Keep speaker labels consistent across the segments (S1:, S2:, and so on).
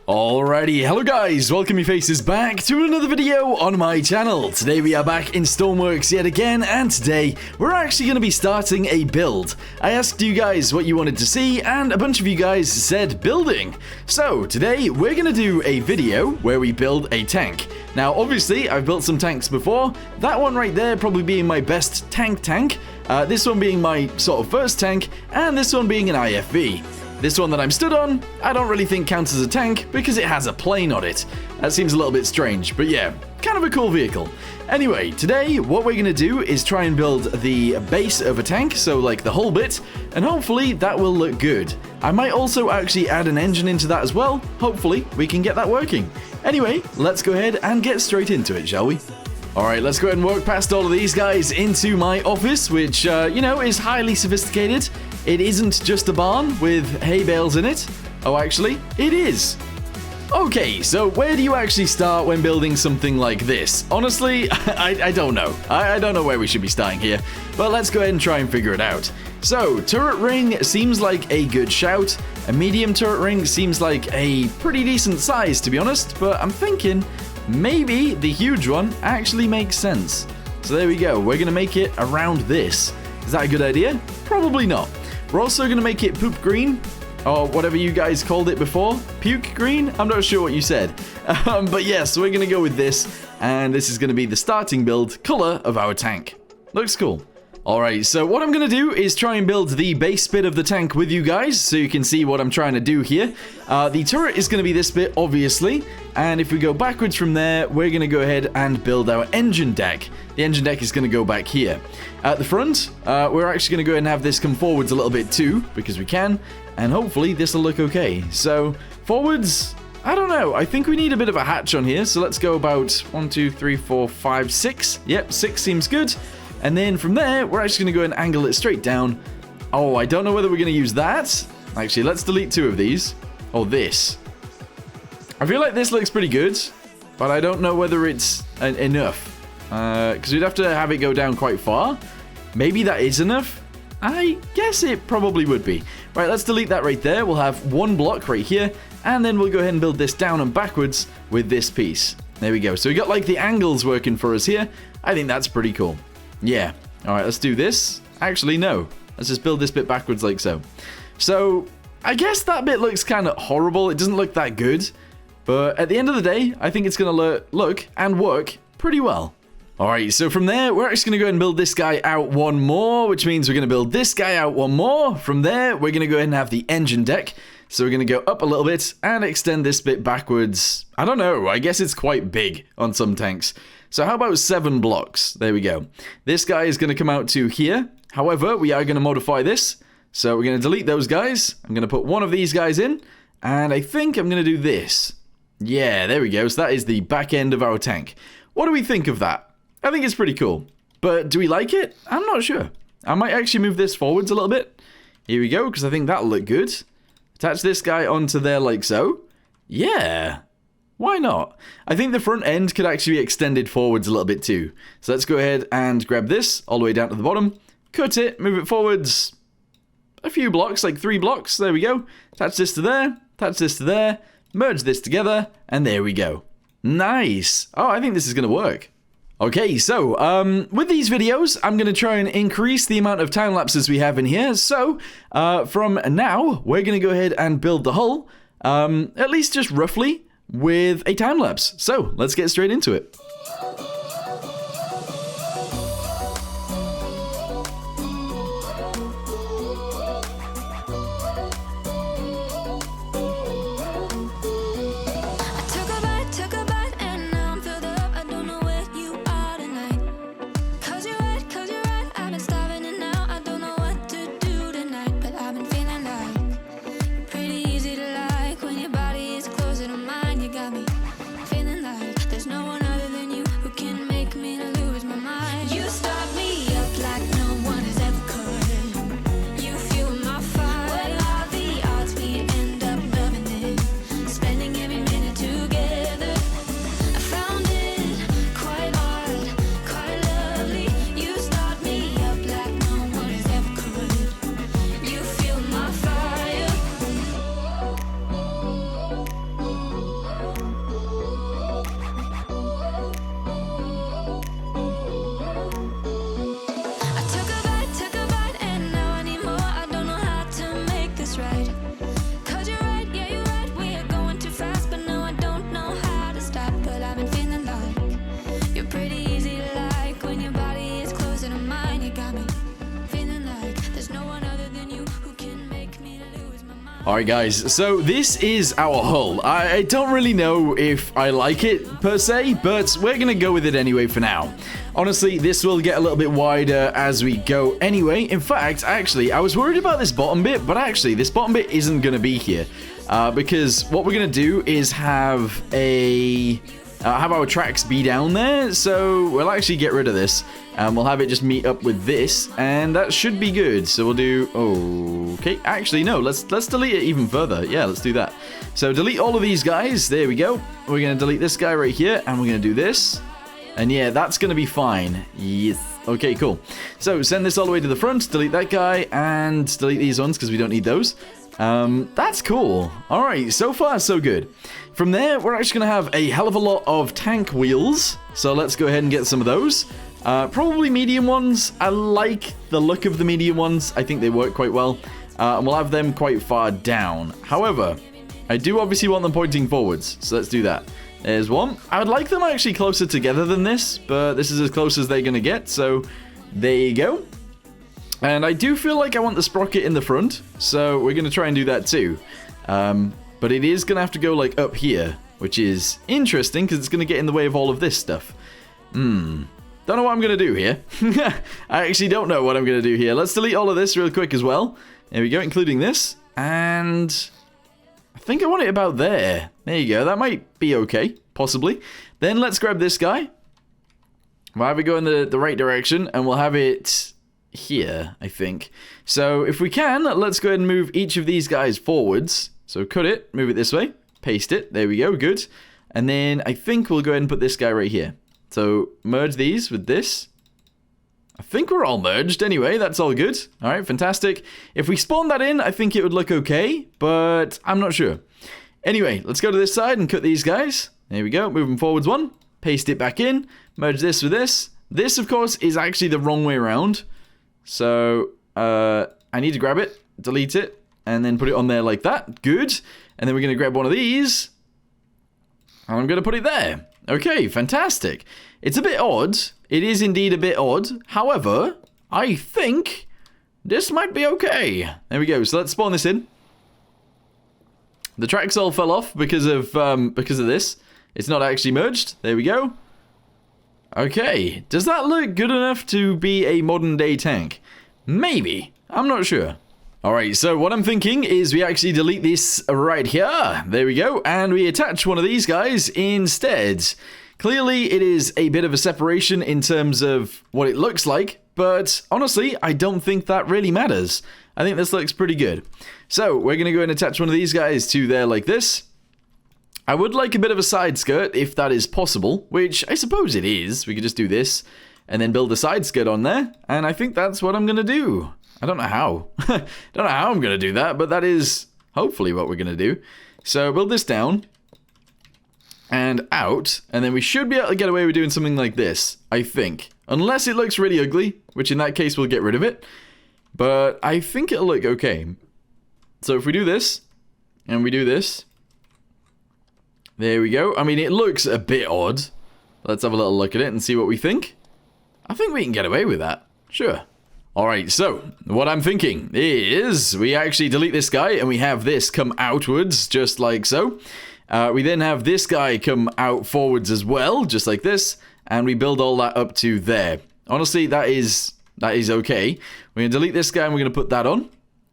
S1: Alrighty, hello guys, welcome you faces back to another video on my channel. Today we are back in Stormworks yet again, and today we're actually going to be starting a build. I asked you guys what you wanted to see, and a bunch of you guys said building. So today we're going to do a video where we build a tank. Now obviously I've built some tanks before, that one right there probably being my best tank, this one being my sort of first tank, and this one being an IFV. This one that I'm stood on, I don't really think counts as a tank because it has a plane on it. That seems a little bit strange, but yeah, kind of a cool vehicle. Anyway, today what we're going to do is try and build the base of a tank, so like the whole bit, and hopefully that will look good. I might also actually add an engine into that as well. Hopefully we can get that working. Anyway, let's go ahead and get straight into it, shall we? Alright, let's go ahead and walk past all of these guys into my office, which, is highly sophisticated. It isn't just a barn with hay bales in it. Oh, actually, it is. Okay, so where do you actually start when building something like this? Honestly, I don't know. I don't know where we should be starting here, but let's go ahead and try and figure it out. So, turret ring seems like a good shout. A medium turret ring seems like a pretty decent size, to be honest, but I'm thinking maybe the huge one actually makes sense. So there we go. We're going to make it around this. Is that a good idea? Probably not. We're also going to make it poop green, or whatever you guys called it before. Puke green? I'm not sure what you said. But yes, we're going to go with this, and this is going to be the starting build color of our tank. Looks cool. Alright, so what I'm going to do is try and build the base bit of the tank with you guys, so you can see what I'm trying to do here. The turret is going to be this bit, obviously, and if we go backwards from there, we're going to go ahead and build our engine deck. The engine deck is going to go back here. At the front, we're actually going to go ahead and have this come forwards a little bit too, because we can, and hopefully this will look okay. So, forwards, I don't know, I think we need a bit of a hatch on here, so let's go about 1, 2, 3, 4, 5, 6. Yep, 6 seems good. And then from there, we're actually going to go and angle it straight down. Oh, I don't know whether we're going to use that. Actually, let's delete 2 of these. Or this. I feel like this looks pretty good, but I don't know whether it's enough. Because we'd have to have it go down quite far. Maybe that is enough. I guess it probably would be. Right, let's delete that right there. We'll have 1 block right here. And then we'll go ahead and build this down and backwards with this piece. There we go. So we got like the angles working for us here. I think that's pretty cool. Yeah. Alright, let's do this. Actually, no. Let's just build this bit backwards like so. So, I guess that bit looks kind of horrible. It doesn't look that good. But at the end of the day, I think it's going to look and work pretty well. Alright, so from there, we're actually going to go ahead and build this guy out 1 more, which means we're going to build this guy out 1 more. From there, we're going to go ahead and have the engine deck. So we're going to go up a little bit and extend this bit backwards. I don't know, I guess it's quite big on some tanks. So how about 7 blocks? There we go. This guy is going to come out to here. However, we are going to modify this. So we're going to delete those guys. I'm going to put 1 of these guys in. And I think I'm going to do this. Yeah, there we go. So that is the back end of our tank. What do we think of that? I think it's pretty cool. But do we like it? I'm not sure. I might actually move this forwards a little bit. Here we go, because I think that'll look good. Attach this guy onto there like so. Yeah. Why not? I think the front end could actually be extended forwards a little bit too. So let's go ahead and grab this all the way down to the bottom. Cut it, move it forwards a few blocks, like 3 blocks. There we go. Attach this to there, attach this to there, merge this together, and there we go. Nice. Oh, I think this is going to work. Okay, so, with these videos, I'm going to try and increase the amount of time lapses we have in here. So, from now, we're going to go ahead and build the hull, at least just roughly, with a time lapse. So, let's get straight into it.
S2: Feeling like there's no one other than you.
S1: Alright guys, so this is our hull. I don't really know if I like it per se, but we're gonna go with it anyway for now. Honestly, this will get a little bit wider as we go anyway. In fact, actually, I was worried about this bottom bit, but actually, this bottom bit isn't gonna be here. Because what we're gonna do is have our tracks be down there, so we'll actually get rid of this. We'll have it just meet up with this, and that should be good. So we'll do, okay, actually no, let's delete it even further. Yeah, let's do that. So delete all of these guys, there we go. We're gonna delete this guy right here, and we're gonna do this. And yeah, that's gonna be fine. Yes. Okay, cool. So send this all the way to the front, delete that guy, and delete these ones because we don't need those. That's cool. Alright, so far so good. From there, we're actually going to have a hell of a lot of tank wheels. So let's go ahead and get some of those. Probably medium ones. I like the look of the medium ones. I think they work quite well. And we'll have them quite far down. However, I do obviously want them pointing forwards. So let's do that. There's one. I would like them actually closer together than this. But this is as close as they're going to get. So there you go. And I do feel like I want the sprocket in the front, so we're going to try and do that too. But it is going to have to go like up here, which is interesting because it's going to get in the way of all of this stuff. Don't know what I'm going to do here. I actually don't know what I'm going to do here. Let's delete all of this real quick as well. There we go, including this. And I think I want it about there. There you go, that might be okay, possibly. Then let's grab this guy. We'll have it go in the right direction, and we'll have it here, I think. So if we can, let's go ahead and move each of these guys forwards. So cut it, move it this way, paste it, there we go, good. And then I think we'll go ahead and put this guy right here. So merge these with this. I think we're all merged anyway, that's all good. Alright, fantastic. If we spawn that in, I think it would look okay, but I'm not sure. Anyway, let's go to this side and cut these guys. There we go, move them forwards one, paste it back in, merge this with this. This, of course, is actually the wrong way around. So, I need to grab it, delete it, and then put it on there like that. Good. And then we're going to grab one of these, and I'm going to put it there. Okay, fantastic. It's a bit odd. It is indeed a bit odd. However, I think this might be okay. There we go. So let's spawn this in. The tracks all fell off because of this. It's not actually merged. There we go. Okay, does that look good enough to be a modern day tank? Maybe, I'm not sure. Alright, so what I'm thinking is we actually delete this right here. There we go, and we attach one of these guys instead. Clearly, it is a bit of a separation in terms of what it looks like, but honestly, I don't think that really matters. I think this looks pretty good. So, we're going to go and attach one of these guys to there like this. I would like a bit of a side skirt, if that is possible, which I suppose it is. We could just do this, and then build a side skirt on there, and I think that's what I'm going to do. I don't know how. Don't know how I'm going to do that, but that is hopefully what we're going to do. So, build this down, and out, and then we should be able to get away with doing something like this, I think. Unless it looks really ugly, which in that case we'll get rid of it. But I think it'll look okay. So, if we do this, and we do this, there we go. I mean, it looks a bit odd. Let's have a little look at it and see what we think. I think we can get away with that. Sure. Alright, so, what I'm thinking is we actually delete this guy and we have this come outwards, just like so. We then have this guy come out forwards as well, just like this. And we build all that up to there. Honestly, that is okay. We're going to delete this guy and we're going to put that on.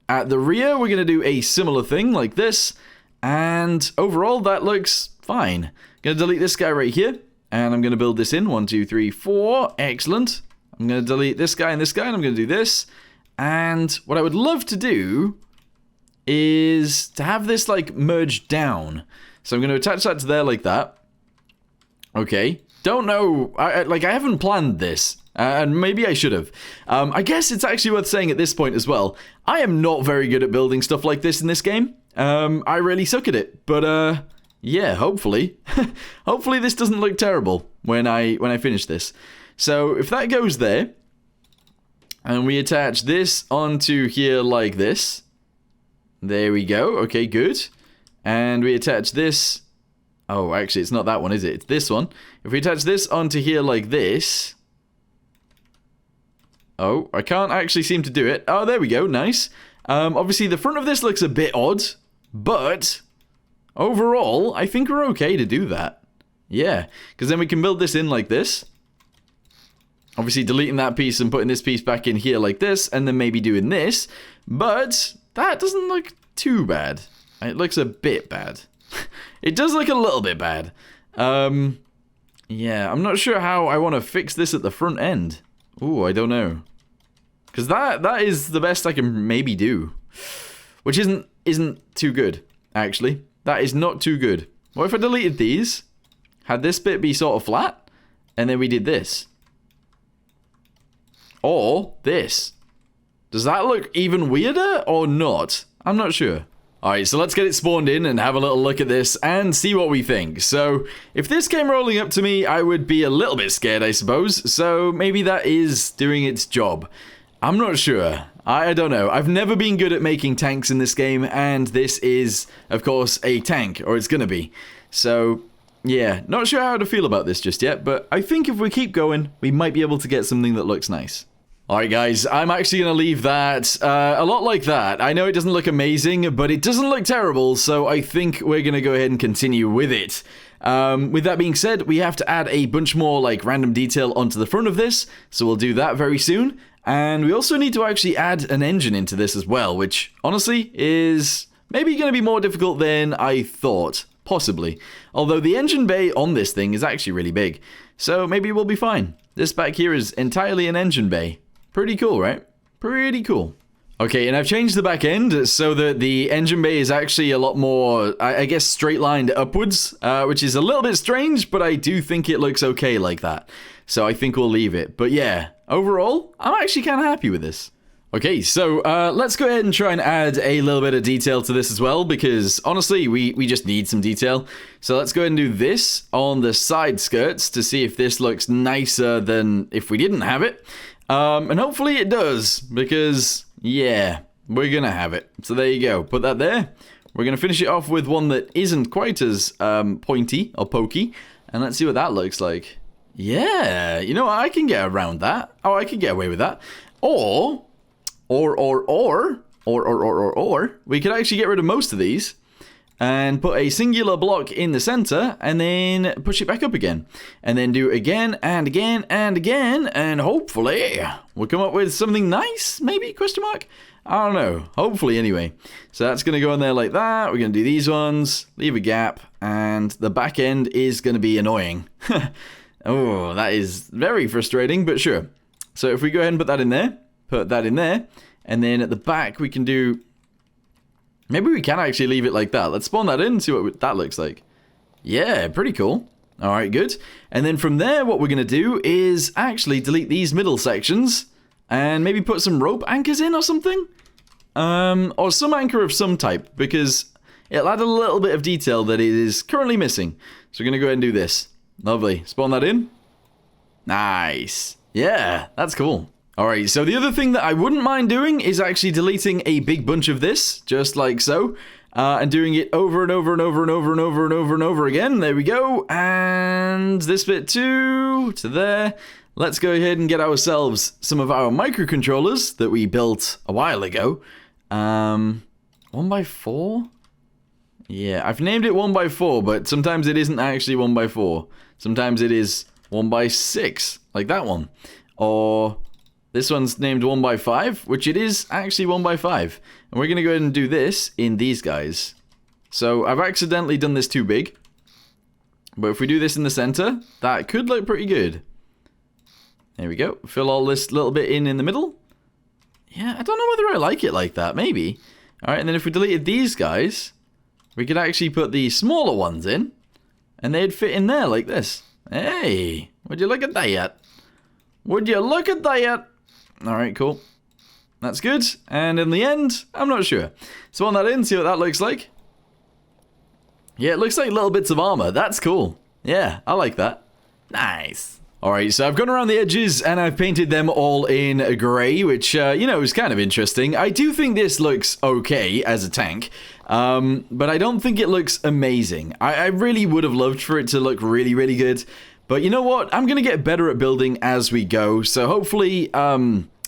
S1: At the rear, we're going to do a similar thing like this. And overall, that looks fine. Gonna delete this guy right here, and I'm gonna build this in. 1, 2, 3, 4. Excellent. I'm gonna delete this guy, and I'm gonna do this. And what I would love to do is to have this like merged down. So I'm gonna attach that to there like that. Okay. Don't know. I haven't planned this. And maybe I should have. I guess it's actually worth saying at this point as well. I am not very good at building stuff like this in this game. I really suck at it, but yeah, hopefully, hopefully this doesn't look terrible when I finish this. So if that goes there, and we attach this onto here like this, there we go. Okay, good. And we attach this. Oh, actually, it's not that one, is it? It's this one. If we attach this onto here like this. Oh, I can't actually seem to do it. Oh, there we go. Nice. Obviously, the front of this looks a bit odd. But overall, I think we're okay to do that. Yeah, because then we can build this in like this. Obviously deleting that piece and putting this piece back in here like this, and then maybe doing this. But that doesn't look too bad. It looks a bit bad. It does look a little bit bad. Yeah, I'm not sure how I want to fix this at the front end. Ooh, I don't know. Because that is the best I can maybe do. Which isn't too good, actually. That is not too good. What if I deleted these, had this bit be sort of flat, and then we did this? Or this. Does that look even weirder or not? I'm not sure. Alright, so let's get it spawned in and have a little look at this and see what we think. So, if this came rolling up to me, I would be a little bit scared, I suppose. So, maybe that is doing its job. I'm not sure. I don't know. I've never been good at making tanks in this game, and this is, of course, a tank, or it's gonna be. So, yeah, not sure how to feel about this just yet, but I think if we keep going, we might be able to get something that looks nice. Alright guys, I'm actually going to leave that a lot like that. I know it doesn't look amazing, but it doesn't look terrible, so I think we're going to go ahead and continue with it. With that being said, we have to add a bunch more like random detail onto the front of this, so we'll do that very soon. And we also need to actually add an engine into this as well, which honestly is maybe going to be more difficult than I thought, possibly. Although the engine bay on this thing is actually really big, so maybe we'll be fine. This back here is entirely an engine bay. Pretty cool, right? Pretty cool. Okay, and I've changed the back end so that the engine bay is actually a lot more, I guess, straight-lined upwards, which is a little bit strange, but I do think it looks okay like that. So I think we'll leave it. But yeah, overall, I'm actually kind of happy with this. Okay, so let's go ahead and try and add a little bit of detail to this as well, because honestly, we just need some detail. So let's go ahead and do this on the side skirts to see if this looks nicer than if we didn't have it. And hopefully it does, because, yeah, we're going to have it. So there you go. Put that there. We're going to finish it off with one that isn't quite as pointy or pokey. And let's see what that looks like. Yeah, you know what? I can get around that. Oh, I can get away with that. Or, we could actually get rid of most of these and put a singular block in the center, and then push it back up again. And then do it again, and again, and again, and hopefully we'll come up with something nice, maybe, question mark? I don't know, hopefully anyway. So that's gonna go in there like that, we're gonna do these ones, leave a gap, and the back end is gonna be annoying. Oh, that is very frustrating, but sure. So if we go ahead and put that in there, and then at the back we can do... Maybe we can actually leave it like that. Let's spawn that in and see what that looks like. Yeah, pretty cool. Alright, good. And then from there, what we're going to do is actually delete these middle sections and maybe put some rope anchors in or something. Or some anchor of some type, because it'll add a little bit of detail that it is currently missing. So we're going to go ahead and do this. Lovely. Spawn that in. Nice. Yeah, that's cool. Alright, so the other thing that I wouldn't mind doing is actually deleting a big bunch of this, just like so, and doing it over and over and over and over and over and over and over again. There we go, and this bit too, to there. Let's go ahead and get ourselves some of our microcontrollers that we built a while ago. 1x4? Yeah, I've named it 1x4, but sometimes it isn't actually 1x4. Sometimes it is 1x6, like that one. Or... this one's named 1x5, which it is actually 1x5. And we're going to go ahead and do this in these guys. So I've accidentally done this too big. But if we do this in the center, that could look pretty good. There we go. Fill all this little bit in the middle. Yeah, I don't know whether I like it like that. Maybe. Alright, and then if we deleted these guys, we could actually put the smaller ones in. And they'd fit in there like this. Hey, would you look at that? Would you look at that? Alright, cool. That's good. And in the end, I'm not sure. Spawn that in, see what that looks like. Yeah, it looks like little bits of armor. That's cool. Yeah, I like that. Nice. Alright, so I've gone around the edges and I've painted them all in grey, which, you know, is kind of interesting. I do think this looks okay as a tank, but I don't think it looks amazing. I really would have loved for it to look really, really good. But you know what? I'm going to get better at building as we go. So hopefully,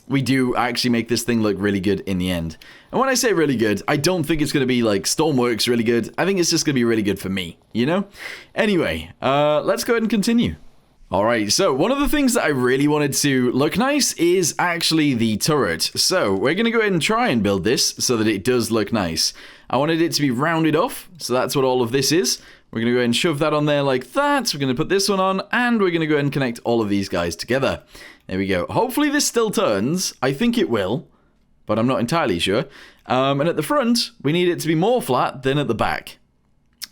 S1: we do actually make this thing look really good in the end. And when I say really good, I don't think it's going to be like Stormworks really good. I think it's just going to be really good for me, you know? Anyway, let's go ahead and continue. Alright, so one of the things that I really wanted to look nice is actually the turret. So we're going to go ahead and try and build this so that it does look nice. I wanted it to be rounded off, so that's what all of this is. We're going to go ahead and shove that on there like that. We're going to put this one on, and we're going to go ahead and connect all of these guys together. There we go. Hopefully this still turns. I think it will, but I'm not entirely sure. And at the front, we need it to be more flat than at the back.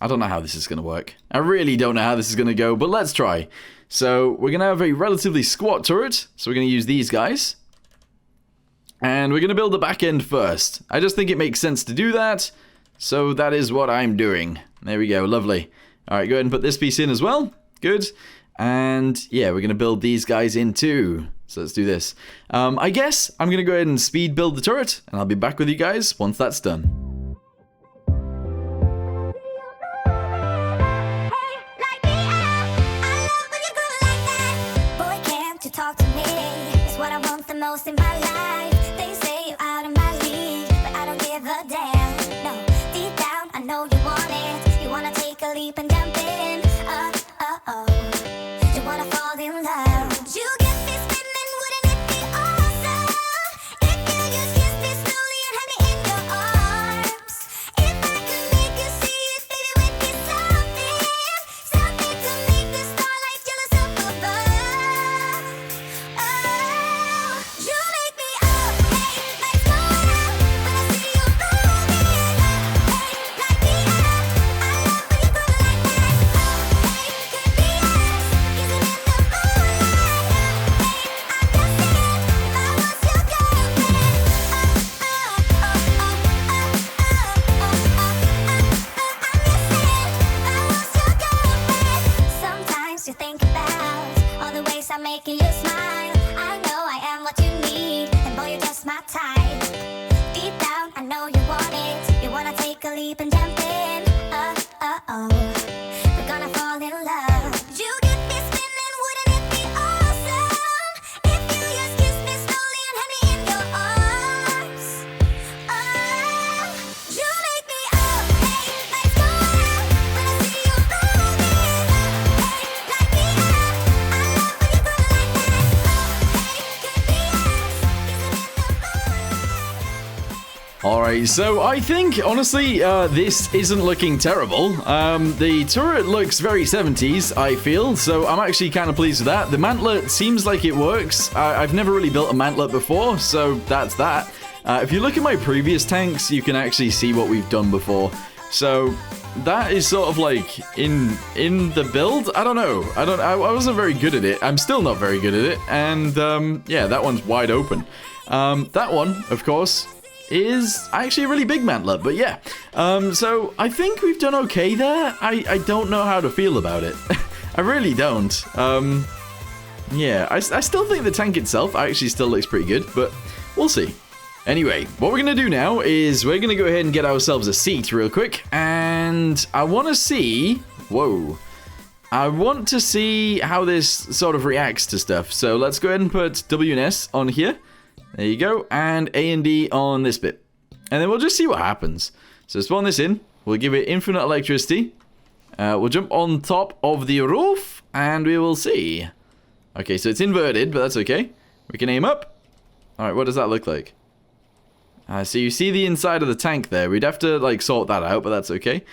S1: I don't know how this is going to work. I really don't know how this is going to go, but let's try. So we're going to have a relatively squat turret, so we're going to use these guys. And we're going to build the back end first. I just think it makes sense to do that, so that is what I'm doing. There we go, lovely. Alright, go ahead and put this piece in as well. Good. And yeah, we're going to build these guys in too. So let's do this. I guess I'm going to go ahead and speed build the turret, and I'll be back with you guys once that's done.
S2: Talk to me, it's what I want the most in my life. They say you're out of my league, but I don't give a damn. No, deep down, I know you want it. You wanna take a leap and jump in. You wanna fall in love. You get me spinning, wouldn't it be awesome? If you just kiss me slowly and have me in your arms. If I could make you see it, baby, would be something. Something to make the starlight jealous up above. Making you smile, I know I am what you need, and boy, you're just my type. Deep down, I know you want it. You wanna take a leap and jump in. We're gonna fall in love. You get me spinning, wouldn't it be awesome? If you just kiss me slowly and have me in your arms. You make me up, hey, let's go out. When I see you moving, hey, like me up. I love when you groove like that. Could be us, kissing in the moonlight.
S1: Alright, so I think, honestly, this isn't looking terrible. The turret looks very 70s, I feel, so I'm actually kind of pleased with that. The mantlet seems like it works. I've never really built a mantlet before, so that's that. If you look at my previous tanks, you can actually see what we've done before. So that is sort of like in the build. I don't know. I wasn't very good at it. I'm still not very good at it. And yeah, that one's wide open. That one, of course, is actually a really big mantlet, but yeah. So I think we've done okay there. I don't know how to feel about it. I really don't. Yeah, I still think the tank itself actually still looks pretty good, but we'll see. Anyway, what we're going to do now is we're going to go ahead and get ourselves a seat real quick, and I want to see... Whoa. I want to see how this sort of reacts to stuff. So let's go ahead and put W and S on here. There you go. And A and D on this bit. And then we'll just see what happens. So spawn this in. We'll give it infinite electricity. We'll jump on top of the roof. And we will see. Okay, so it's inverted, but that's okay. We can aim up. Alright, what does that look like? So you see the inside of the tank there. We'd have to like sort that out, but that's okay.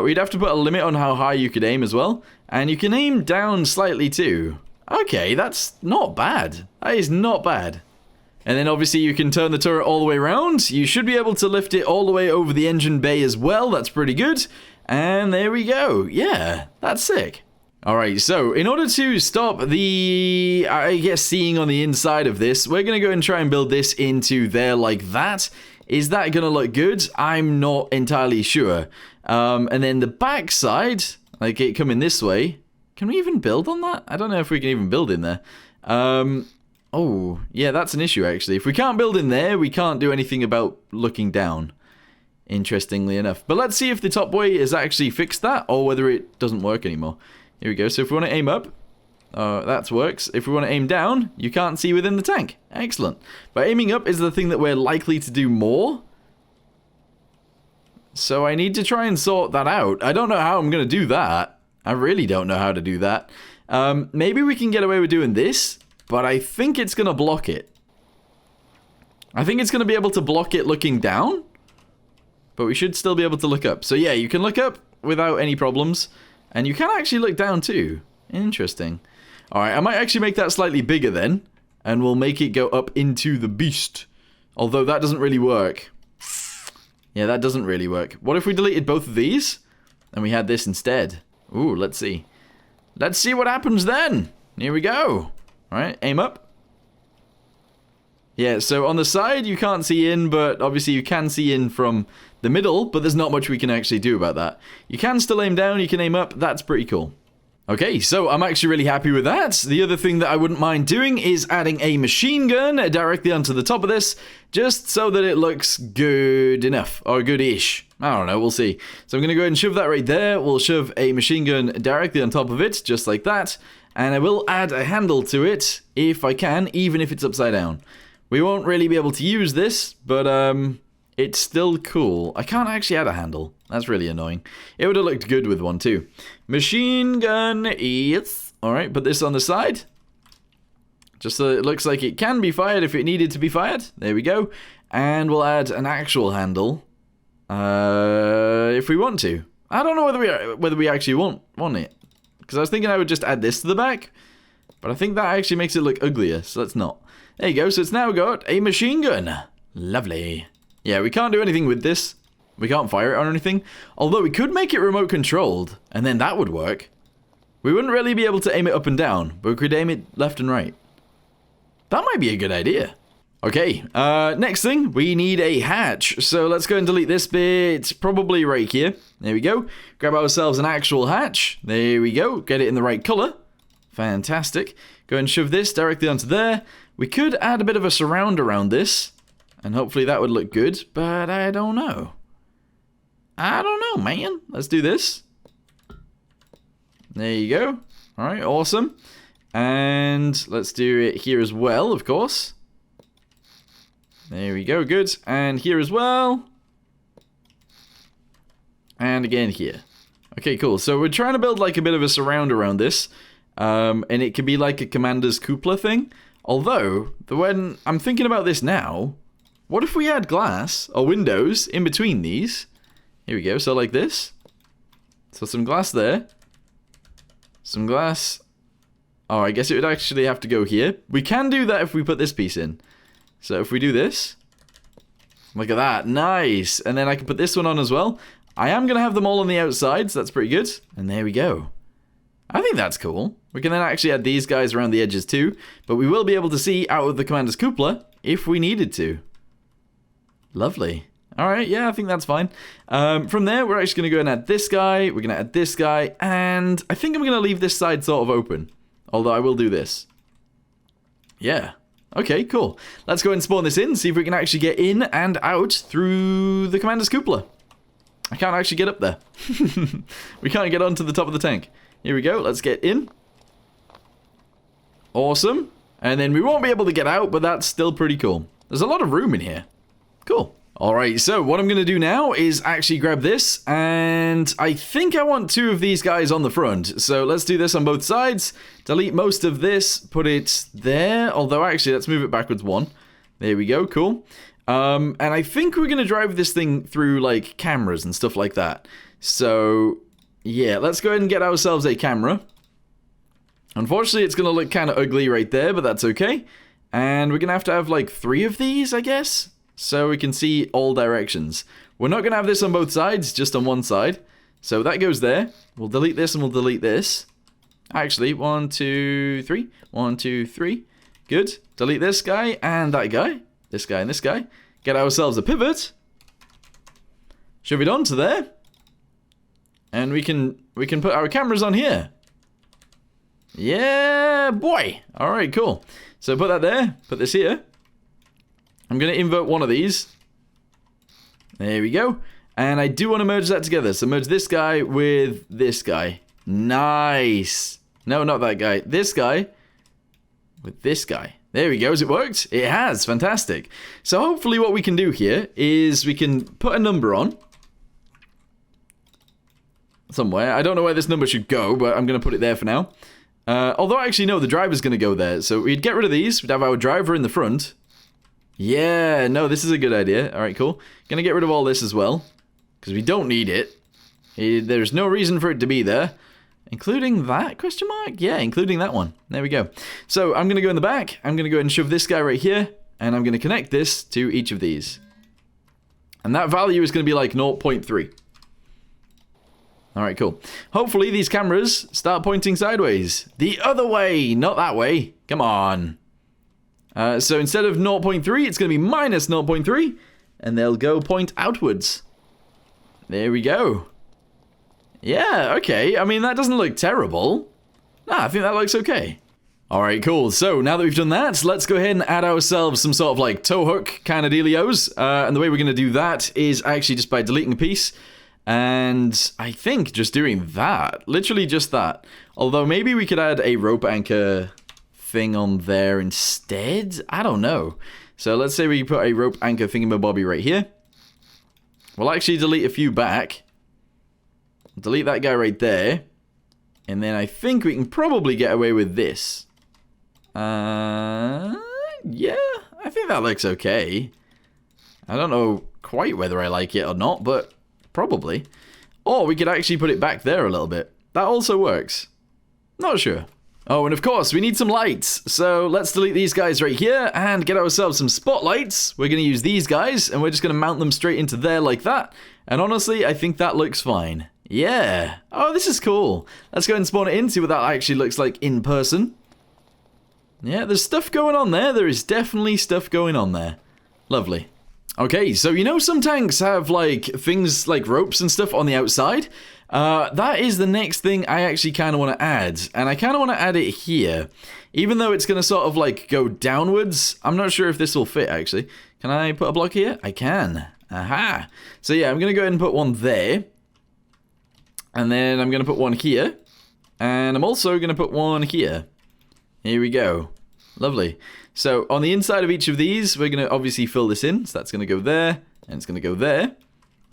S1: We'd have to put a limit on how high you could aim as well. And you can aim down slightly too. Okay, that's not bad. That is not bad. And then obviously you can turn the turret all the way around. You should be able to lift it all the way over the engine bay as well. That's pretty good. And there we go. Yeah, that's sick. Alright, so in order to stop the, I guess, seeing on the inside of this, we're going to go and try and build this into there like that. Is that going to look good? I'm not entirely sure. And then the back side, like it coming this way. Can we even build on that? I don't know if we can even build in there. Oh, yeah, that's an issue, actually. If we can't build in there, we can't do anything about looking down, interestingly enough. But let's see if the top way has actually fixed that, or whether it doesn't work anymore. Here we go. So if we want to aim up, That works. If we want to aim down, you can't see within the tank. Excellent. But aiming up is the thing that we're likely to do more. So I need to try and sort that out. I don't know how I'm going to do that. I really don't know how to do that. Maybe we can get away with doing this, but I think it's going to block it. I think it's going to be able to block it looking down, but we should still be able to look up. So yeah, you can look up without any problems, and you can actually look down too. Interesting. Alright, I might actually make that slightly bigger then, and we'll make it go up into the beast. Although that doesn't really work. Yeah, that doesn't really work. What if we deleted both of these, and we had this instead? Ooh, let's see. Let's see what happens then. Here we go. Alright, aim up. Yeah, so on the side you can't see in, but obviously you can see in from the middle, but there's not much we can actually do about that. You can still aim down, you can aim up, that's pretty cool. Okay, so I'm actually really happy with that. The other thing that I wouldn't mind doing is adding a machine gun directly onto the top of this, just so that it looks good enough, or good-ish. I don't know, we'll see. So I'm going to go ahead and shove that right there. We'll shove a machine gun directly on top of it, just like that. And I will add a handle to it, if I can, even if it's upside down. We won't really be able to use this, but it's still cool. I can't actually add a handle. That's really annoying. It would have looked good with one too. Machine gun, yes. Alright, put this on the side. Just so it looks like it can be fired if it needed to be fired. There we go. And we'll add an actual handle. If we want to. I don't know whether we actually want it. Because I was thinking I would just add this to the back. But I think that actually makes it look uglier, so let's not. There you go, so it's now got a machine gun. Lovely. Yeah, we can't do anything with this. We can't fire it or anything. Although we could make it remote controlled, and then that would work. We wouldn't really be able to aim it up and down, but we could aim it left and right. That might be a good idea. Okay, next thing, we need a hatch. So let's go and delete this bit, probably right here. There we go. Grab ourselves an actual hatch. There we go. Get it in the right color. Fantastic. Go and shove this directly onto there. We could add a bit of a surround around this, and hopefully that would look good, but I don't know. I don't know, man. Let's do this. There you go. Alright, awesome. And let's do it here as well, of course. There we go, good. And here as well. And again here. Okay, cool. So we're trying to build like a bit of a surround around this. And it can be like a commander's cupola thing. Although, when I'm thinking about this now, what if we had glass or windows in between these? Here we go, so like this. So some glass there. Some glass. Oh, I guess it would actually have to go here. We can do that if we put this piece in. So if we do this. Look at that, nice. And then I can put this one on as well. I am going to have them all on the outside, so that's pretty good. And there we go. I think that's cool. We can then actually add these guys around the edges too, but we will be able to see out of the commander's cupola if we needed to. Lovely. Alright, yeah, I think that's fine. From there, we're actually going to go and add this guy, we're going to add this guy, and I think I'm going to leave this side sort of open. Although I will do this. Yeah. Okay, cool. Let's go and spawn this in, see if we can actually get in and out through the commander's cupola. I can't actually get up there. We can't get onto the top of the tank. Here we go, let's get in. Awesome. And then we won't be able to get out, but that's still pretty cool. There's a lot of room in here. Cool. Alright, so what I'm going to do now is actually grab this, and I think I want two of these guys on the front. So let's do this on both sides. Delete most of this, put it there. Although actually, let's move it backwards one. There we go, cool. And I think we're going to drive this thing through like cameras and stuff like that. So yeah, let's go ahead and get ourselves a camera. Unfortunately, it's going to look kind of ugly right there, but that's okay. And we're going to have like 3 of these, I guess. So we can see all directions. We're not going to have this on both sides, just on one side. So that goes there. We'll delete this and we'll delete this. Actually, 1, 2, 3. 1, 2, 3. Good. Delete this guy and that guy. This guy and this guy. Get ourselves a pivot. Shove it onto there. And we can put our cameras on here. Yeah, boy. Alright, cool. So put that there. Put this here. I'm going to invert one of these. There we go. And I do want to merge that together. So merge this guy with this guy. Nice. No, not that guy. This guy with this guy. There we go. Has it worked? It has. Fantastic. So hopefully what we can do here is we can put a number on. Somewhere. I don't know where this number should go, but I'm going to put it there for now. Although, actually, no, the driver's going to go there. So we'd get rid of these. We'd have our driver in the front. Yeah, no, this is a good idea. All right, cool. Going to get rid of all this as well, because we don't need it. There's no reason for it to be there. Including that, question mark? Yeah, including that one. There we go. So I'm going to go in the back. I'm going to go ahead and shove this guy right here. And I'm going to connect this to each of these. And that value is going to be like 0.3. Alright, cool. Hopefully these cameras start pointing sideways. The other way, not that way. Come on. So instead of 0.3, it's going to be minus 0.3. And they'll go point outwards. There we go. Yeah, okay. I mean, that doesn't look terrible. Nah, I think that looks okay. Alright, cool. So, now that we've done that, let's go ahead and add ourselves some sort of like tow hook kind of dealios. And the way we're going to do that is actually just by deleting a piece. And I think just doing that. Literally just that. Although maybe we could add a rope anchor thing on there instead. I don't know. So let's say we put a rope anchor thingamabobby right here. We'll actually delete a few back. Delete that guy right there. And then I think we can probably get away with this. Yeah, I think that looks okay. I don't know quite whether I like it or not, but probably. Or we could actually put it back there a little bit. That also works. Not sure. Oh, and of course, we need some lights. So let's delete these guys right here and get ourselves some spotlights. We're going to use these guys, and we're just going to mount them straight into there like that. And honestly, I think that looks fine. Yeah. Oh, this is cool. Let's go and spawn it in, see what that actually looks like in person. Yeah, there's stuff going on there. There is definitely stuff going on there. Lovely. Okay, so you know some tanks have like things like ropes and stuff on the outside? That is the next thing I actually kind of want to add. And I kind of want to add it here. Even though it's going to sort of like go downwards. I'm not sure if this will fit actually. Can I put a block here? I can. Aha. So yeah, I'm going to go ahead and put one there. And then I'm going to put one here. And I'm also going to put one here. Here we go. Lovely. So on the inside of each of these, we're going to obviously fill this in. So that's going to go there. And it's going to go there.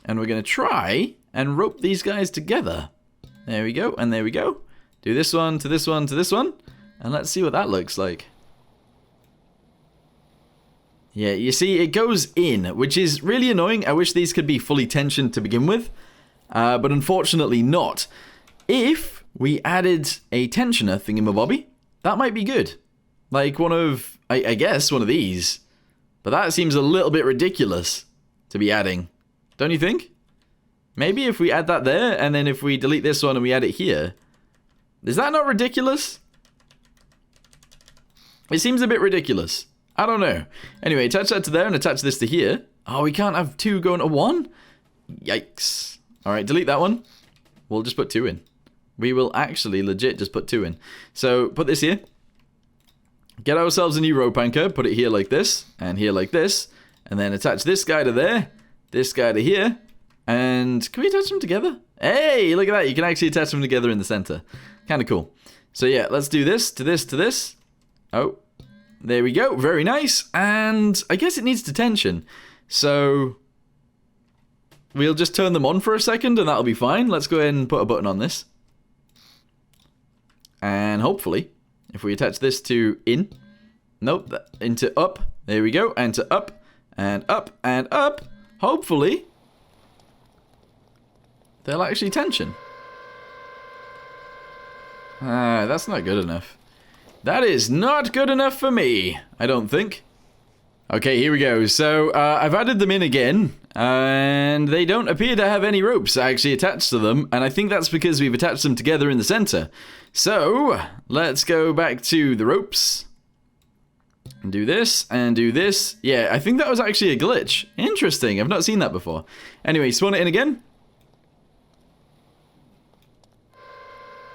S1: And we're going to try and rope these guys together. There we go. And there we go. Do this one to this one to this one. And let's see what that looks like. Yeah, you see, it goes in, which is really annoying. I wish these could be fully tensioned to begin with. But unfortunately not. If we added a tensioner thingamabobby, that might be good. Like one of, I guess, one of these. But that seems a little bit ridiculous to be adding. Don't you think? Maybe if we add that there, and then if we delete this one and we add it here. Is that not ridiculous? It seems a bit ridiculous. I don't know. Anyway, attach that to there and attach this to here. Oh, we can't have two going to one? Yikes. Alright, delete that one. We'll just put two in. We will actually legit just put two in. So, put this here. Get ourselves a new rope anchor. Put it here like this. And here like this. And then attach this guy to there. This guy to here. And can we attach them together? Hey, look at that. You can actually attach them together in the center. Kind of cool. So yeah, let's do this to this to this. Oh, there we go. Very nice. And I guess it needs to tension. So we'll just turn them on for a second and that'll be fine. Let's go ahead and put a button on this. And hopefully, if we attach this to in, nope, into up, there we go, and to up, and up, and up, hopefully, they'll actually tension. That's not good enough. That is not good enough for me, I don't think. Okay, here we go. So, I've added them in again, and they don't appear to have any ropes actually attached to them, and I think that's because we've attached them together in the center. So, let's go back to the ropes, and do this, and do this. Yeah, I think that was actually a glitch. Interesting, I've not seen that before. Anyway, spawn it in again.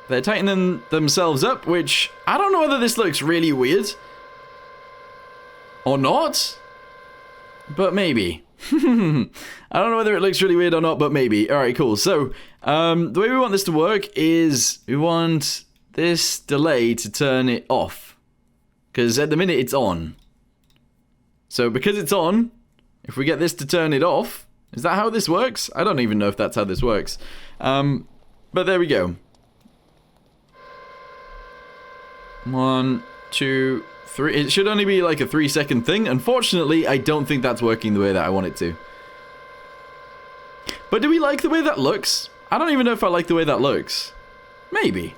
S1: They're tightening themselves up, which, I don't know whether this looks really weird. Or not? But maybe. I don't know whether it looks really weird or not, but maybe. Alright, cool. So, the way we want this to work is we want this delay to turn it off. Because at the minute it's on. So because it's on, if we get this to turn it off, is that how this works? I don't even know if that's how this works. But there we go. 1, 2, 3. It should only be like a 3-second thing. Unfortunately, I don't think that's working the way that I want it to. But do we like the way that looks? I don't even know if I like the way that looks. Maybe.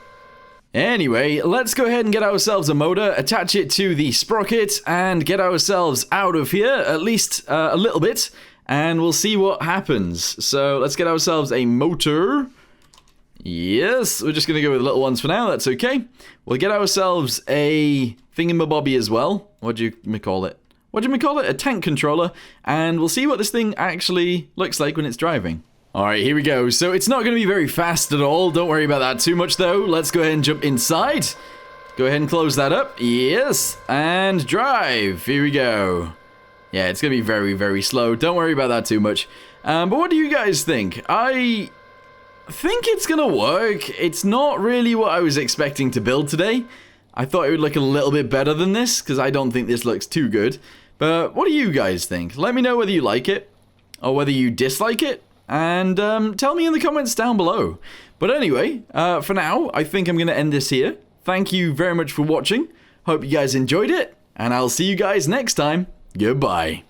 S1: Anyway, let's go ahead and get ourselves a motor, attach it to the sprocket, and get ourselves out of here, at least a little bit, and we'll see what happens. So let's get ourselves a motor. Yes, we're just going to go with little ones for now, that's okay. We'll get ourselves a thingamabobby as well. What do you call it? A tank controller, and we'll see what this thing actually looks like when it's driving. Alright, here we go. So it's not going to be very fast at all. Don't worry about that too much, though. Let's go ahead and jump inside. Go ahead and close that up. Yes. And drive. Here we go. Yeah, it's going to be very, very slow. Don't worry about that too much. But what do you guys think? I think it's going to work. It's not really what I was expecting to build today. I thought it would look a little bit better than this, because I don't think this looks too good. But what do you guys think? Let me know whether you like it, or whether you dislike it. And tell me in the comments down below. But anyway, for now, I think I'm going to end this here. Thank you very much for watching. Hope you guys enjoyed it. And I'll see you guys next time. Goodbye.